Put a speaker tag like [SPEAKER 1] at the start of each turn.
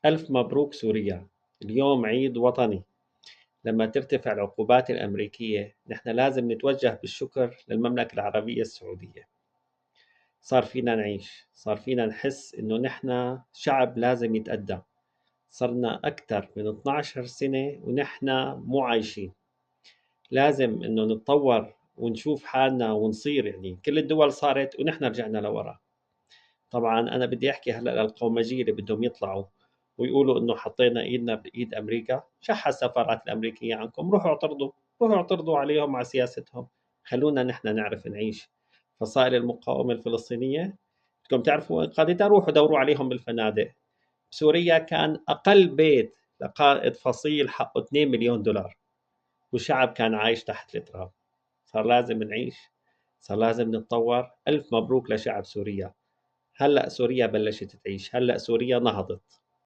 [SPEAKER 1] ألف مبروك سوريا. اليوم عيد وطني. لما ترتفع العقوبات الأمريكية نحن لازم نتوجه بالشكر للمملكة العربية السعودية. صار فينا نعيش، صار فينا نحس إنه نحن شعب لازم يتقدم. صرنا أكثر من 12 سنة ونحن مو عايشين. لازم إنه نتطور ونشوف حالنا ونصير، يعني كل الدول صارت ونحن رجعنا لورا. طبعا أنا بدي أحكي هلأ للقومجية اللي بدهم يطلعوا ويقولوا إنه حطينا إيدنا بإيد أمريكا. شح السفارات الأمريكية عنكم، روحوا اعترضوا، روحوا اعترضوا عليهم على سياستهم. خلونا نحن نعرف نعيش. فصائل المقاومة الفلسطينية بدكم تعرفوا قادتها، روحوا دوروا عليهم بالفنادق. بسوريا كان أقل بيت لقائد فصيل حقه 2 مليون دولار، والشعب كان عايش تحت التراب. صار لازم نعيش، صار لازم نتطور. ألف مبروك لشعب سوريا. هلأ سوريا بلشت تعيش، هلأ سوريا نهضت.